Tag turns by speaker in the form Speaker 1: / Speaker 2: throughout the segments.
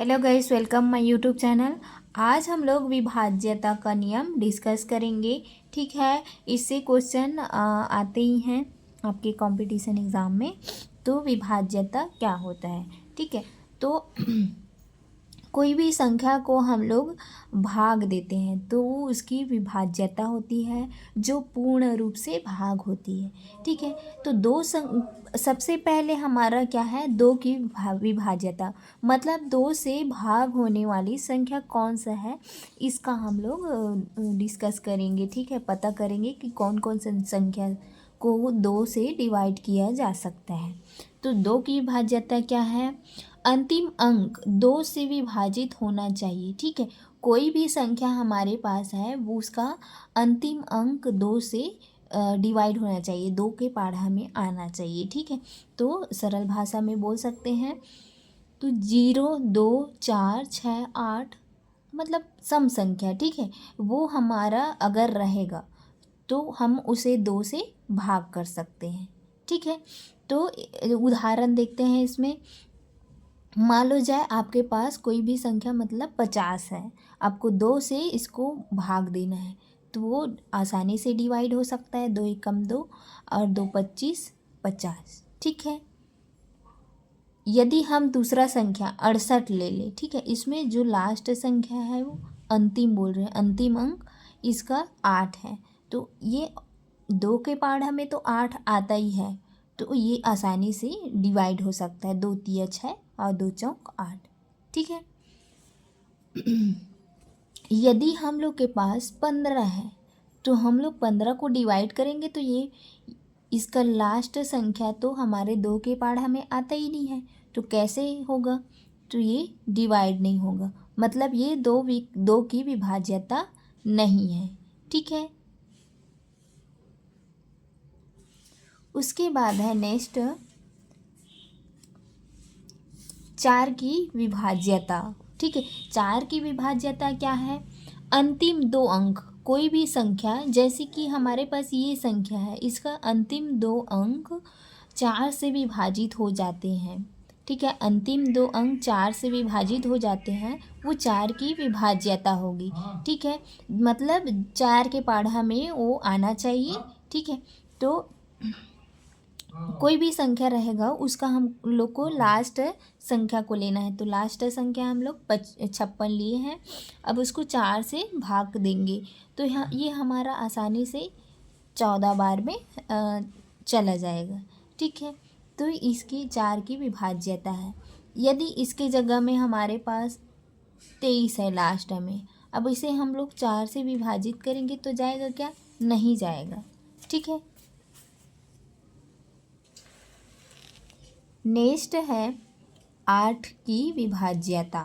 Speaker 1: Hello guys, welcome my YouTube channel. आज हम लोग विभाज्यता का नियम डिस्कस करेंगे। ठीक है, इससे क्वेश्चन आते ही हैं आपके कंपटीशन एग्ज़ाम में। तो विभाज्यता क्या होता है? ठीक है, तो कोई भी संख्या को हम लोग भाग देते हैं तो वो उसकी विभाज्यता होती है, जो पूर्ण रूप से भाग होती है। ठीक है, तो सबसे पहले हमारा क्या है, दो की विभाज्यता, मतलब दो से भाग होने वाली संख्या कौन सा है, इसका हम लोग डिस्कस करेंगे। ठीक है, पता करेंगे कि कौन कौन सी संख्या को दो से डिवाइड किया जा सकता है। तो दो की विभाज्यता क्या है? अंतिम अंक दो से विभाजित होना चाहिए। ठीक है, कोई भी संख्या हमारे पास है वो उसका अंतिम अंक दो से डिवाइड होना चाहिए, दो के पहाड़ा में आना चाहिए। ठीक है, तो सरल भाषा में बोल सकते हैं तो 0, 2, 4, 6, 8 मतलब सम संख्या। ठीक है, वो हमारा अगर रहेगा तो हम उसे दो से भाग कर सकते हैं। ठीक है, तो उदाहरण देखते हैं इसमें। मान लो जाए आपके पास कोई भी संख्या मतलब 50 है, आपको दो से इसको भाग देना है तो वो आसानी से डिवाइड हो सकता है। दो एकम दो और दो 25 50। ठीक है, यदि हम दूसरा संख्या 68 ले लें, ठीक है, इसमें जो लास्ट संख्या है वो अंतिम बोल रहे हैं, अंतिम अंक इसका 8 है। तो ये दो के पहाड़ा में तो 8 आता ही है, तो ये आसानी से डिवाइड हो सकता है। दो तिया 6 और दो चौक 8। ठीक है, यदि हम लोग के पास 15 है तो हम लोग 15 को डिवाइड करेंगे तो ये इसका लास्ट संख्या तो हमारे दो के पहाड़ा में आता ही नहीं है, तो कैसे होगा? तो ये डिवाइड नहीं होगा, मतलब ये दो की विभाज्यता नहीं है। ठीक है, उसके बाद है नेक्स्ट 4 की विभाज्यता। ठीक है, 4 की विभाज्यता क्या है? अंतिम दो अंक कोई भी संख्या, जैसे कि हमारे पास ये संख्या है, इसका अंतिम दो अंक 4 से विभाजित हो जाते हैं। ठीक है, अंतिम दो अंक 4 से विभाजित हो जाते हैं, वो 4 की विभाज्यता होगी। ठीक है, मतलब 4 के पहाड़ा में वो आना चाहिए। ठीक है, तो कोई भी संख्या रहेगा उसका हम लोग को लास्ट संख्या को लेना है। तो लास्ट संख्या हम लोग 56 लिए हैं, अब उसको 4 से भाग देंगे तो यहाँ ये हमारा आसानी से 14 बार में चला जाएगा। ठीक है, तो इसकी 4 की विभाज्यता है। यदि इसके जगह में हमारे पास 23 है लास्ट में, अब इसे हम लोग 4 से विभाजित करेंगे तो जाएगा क्या? नहीं जाएगा। ठीक है, नेक्स्ट है 8 की विभाज्यता।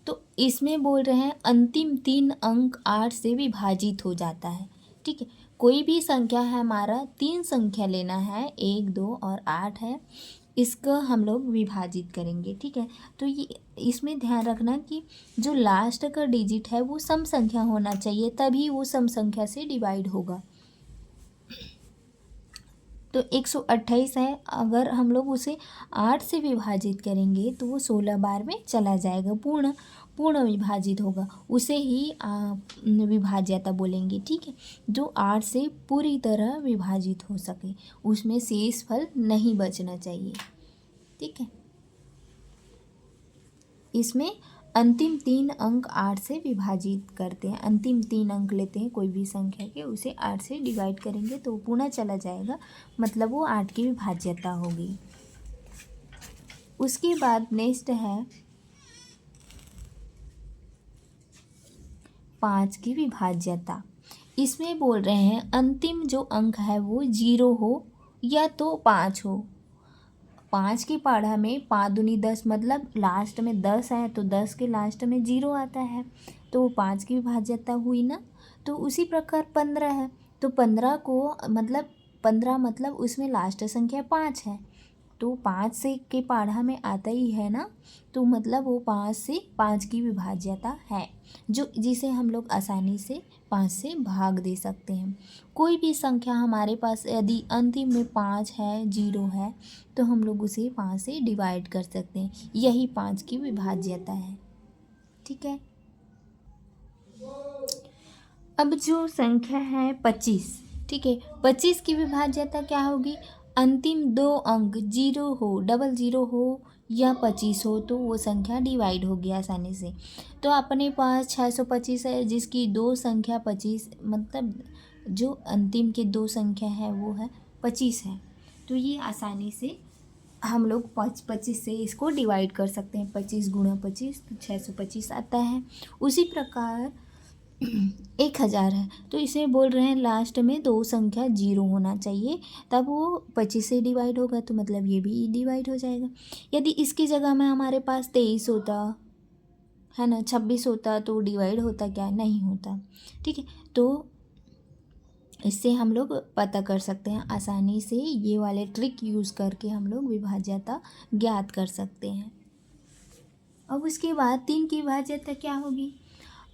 Speaker 1: तो इसमें बोल रहे हैं अंतिम 3 अंक 8 से विभाजित हो जाता है। ठीक है, कोई भी संख्या है, हमारा 3 संख्या लेना है, 1, 2 और 8 है, इसको हम लोग विभाजित करेंगे। ठीक है, तो ये इसमें ध्यान रखना कि जो लास्ट का डिजिट है वो सम संख्या होना चाहिए, तभी वो सम संख्या से डिवाइड होगा। तो 128 है, अगर हम लोग उसे 8 से विभाजित करेंगे तो वो 16 बार में चला जाएगा, पूर्ण विभाजित होगा, उसे ही विभाज्यता बोलेंगे। ठीक है, जो 8 से पूरी तरह विभाजित हो सके, उसमें शेष फल नहीं बचना चाहिए। ठीक है, इसमें अंतिम 3 अंक 8 से विभाजित करते हैं, अंतिम 3 अंक लेते हैं कोई भी संख्या के, उसे 8 से डिवाइड करेंगे तो पूर्ण चला जाएगा, मतलब वो 8 की विभाज्यता होगी। उसके बाद नेक्स्ट है 5 की विभाज्यता। इसमें बोल रहे हैं अंतिम जो अंक है वो 0 हो या तो 5 हो। 5 की पहाड़ा में 5 दूनी 10, मतलब लास्ट में 10 है तो 10 के लास्ट में 0 आता है, तो वो 5 की विभाज्यता हुई ना। तो उसी प्रकार 15 है, तो 15 को मतलब 15 मतलब उसमें लास्ट संख्या 5 है, तो 5 से के पहाड़ा में आता ही है ना, तो मतलब वो 5 से 5 की विभाज्यता है, जो जिसे हम लोग आसानी से 5 से भाग दे सकते हैं। कोई भी संख्या हमारे पास यदि अंतिम में 5 है, 0 है, तो हम लोग उसे 5 से डिवाइड कर सकते हैं। यही 5 की विभाज्यता है। ठीक है। अब जो संख्या है 25, ठीक है, 25 की विभाज्यता क्या होगी? अंतिम 2 अंक 0 हो, 00 हो या 25 हो तो वो संख्या डिवाइड होगी आसानी से। तो अपने पास 625 है, जिसकी दो संख्या 25, मतलब जो अंतिम के दो संख्या है वो है 25 है। तो ये आसानी से हम लोग 25 से इसको डिवाइड कर सकते हैं। 25 गुणा 25 तो 625 आता है। उसी प्रकार 1000 है, तो इसे बोल रहे हैं लास्ट में दो संख्या 0 होना चाहिए, तब वो 25 से डिवाइड होगा, तो मतलब ये भी डिवाइड हो जाएगा। यदि इसकी जगह में हमारे पास 23 होता है ना, 26 होता, तो डिवाइड होता क्या? नहीं होता। ठीक है, तो इससे हम लोग पता कर सकते हैं आसानी से, ये वाले ट्रिक यूज़ करके हम लोग विभाज्यता ज्ञात कर सकते हैं। अब उसके बाद 3 की विभाज्यता क्या होगी?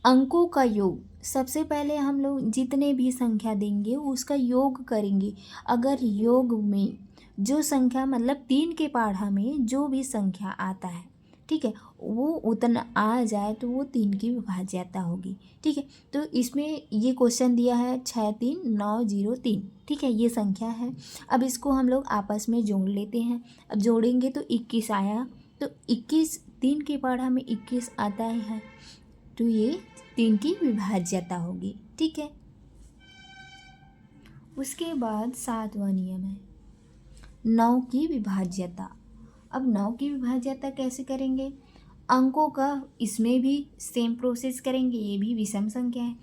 Speaker 1: अंकों का योग। सबसे पहले हम लोग जितने भी संख्या देंगे उसका योग करेंगे। अगर योग में जो संख्या, मतलब 3 के पहाड़ा में जो भी संख्या आता है, ठीक है, वो उतना आ जाए तो वो 3 की विभाज्यता होगी। ठीक है, तो इसमें ये क्वेश्चन दिया है 63903, ठीक है, ये संख्या है। अब इसको हम लोग आपस में जोड़ लेते हैं। अब जोड़ेंगे तो 21 आया, तो 21 3 के पहाड़ा में 21 आता है, तो ये 3 की विभाज्यता होगी। ठीक है, उसके बाद 7वां नियम है 9 की विभाज्यता। अब 9 की विभाज्यता कैसे करेंगे? अंकों का इसमें भी सेम प्रोसेस करेंगे, ये भी विषम संख्या है।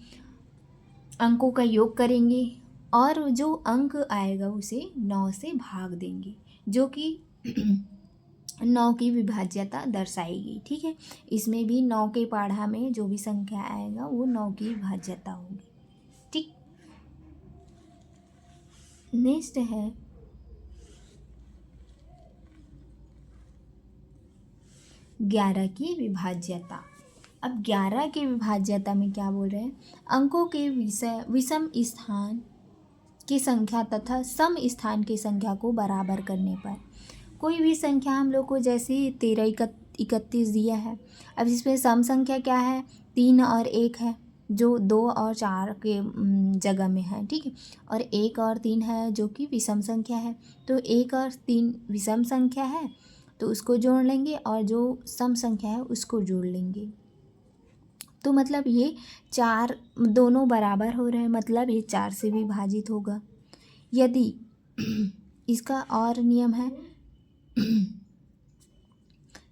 Speaker 1: अंकों का योग करेंगे और जो अंक आएगा उसे 9 से भाग देंगे, जो कि 9 की विभाज्यता दर्शाएगी। ठीक है, इसमें भी 9 के पहाड़ा में जो भी संख्या आएगा वो 9 की विभाज्यता होगी। ठीक, नेक्स्ट है 11 की विभाज्यता। अब 11 की विभाज्यता में क्या बोल रहे हैं? अंकों के विषम स्थान की संख्या तथा सम स्थान की संख्या को बराबर करने पर, कोई भी संख्या हम लोग को, जैसे 13 31 दिया है। अब इसमें सम संख्या क्या है? 3 और 1 है, जो 2 और 4 के जगह में है। ठीक है, और 1 और 3 है जो कि विषम संख्या है। तो 1 और 3 विषम संख्या है, तो उसको जोड़ लेंगे, और जो सम संख्या है उसको जोड़ लेंगे। तो मतलब ये 4 दोनों बराबर हो रहे हैं, मतलब ये 4 से विभाजित होगा। यदि इसका और नियम है,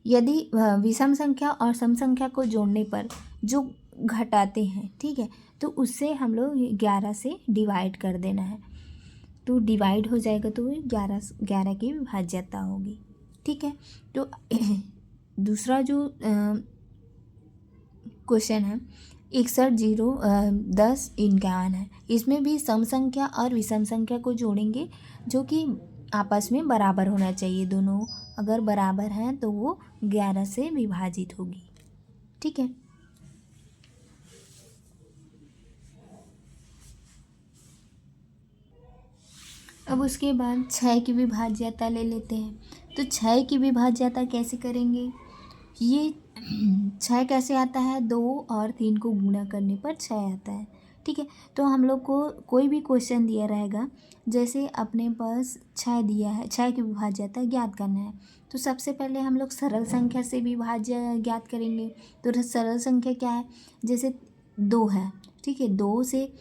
Speaker 1: यदि विषम संख्या और सम संख्या को जोड़ने पर जो घटाते हैं, ठीक है, तो उससे हम लोग 11 से डिवाइड कर देना है, तो डिवाइड हो जाएगा, तो 11 की विभाज्यता होगी। ठीक है, तो दूसरा जो क्वेश्चन है 61 0 10 51 है। इसमें भी सम संख्या और विषम संख्या को जोड़ेंगे, जो कि आपस में बराबर होना चाहिए। दोनों अगर बराबर हैं तो वो 11 से विभाजित होगी। ठीक है, अब उसके बाद 6 की विभाज्यता ले लेते हैं। तो 6 की विभाज्यता कैसे करेंगे? ये 6 कैसे आता है? 2 और 3 को गुणा करने पर 6 आता है। ठीक है, तो हम लोग को कोई भी क्वेश्चन दिया रहेगा, जैसे अपने पास 6 दिया है, 6 की विभाज्यता ज्ञात करना है, तो सबसे पहले हम लोग सरल संख्या से विभाज्य ज्ञात करेंगे। तो सरल संख्या क्या है? जैसे 2 है, ठीक है, 2 से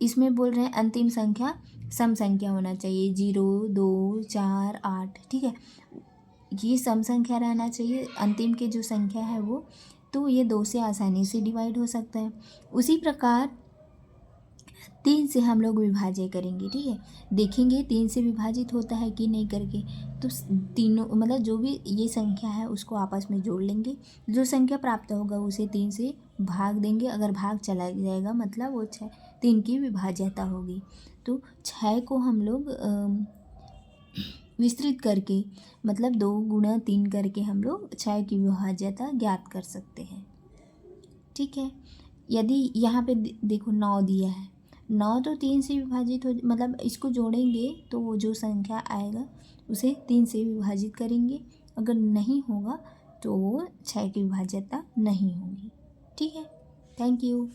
Speaker 1: इसमें बोल रहे हैं अंतिम संख्या सम संख्या होना चाहिए, 0 2 4 8। ठीक है, ये सम संख्या रहना चाहिए, अंतिम के जो संख्या है वो, तो ये 2 से आसानी से डिवाइड हो सकता है। उसी प्रकार 3 से हम लोग विभाज्य करेंगे। ठीक है, देखेंगे 3 से विभाजित होता है कि नहीं करके, तो तीनों, मतलब जो भी ये संख्या है उसको आपस में जोड़ लेंगे, जो संख्या प्राप्त होगा उसे 3 से भाग देंगे। अगर भाग चला जाएगा मतलब वो 3 की विभाज्यता होगी। तो 6 को हम लोग विस्तृत करके मतलब 2 गुणा 3 करके हम लोग 6 की विभाज्यता ज्ञात कर सकते हैं। ठीक है, यदि यहाँ पे देखो 9 दिया है, 9 तो 3 से विभाजित हो मतलब इसको जोड़ेंगे तो वो जो संख्या आएगा उसे 3 से विभाजित करेंगे, अगर नहीं होगा तो वो 6 की विभाज्यता नहीं होगी। ठीक है, थैंक यू।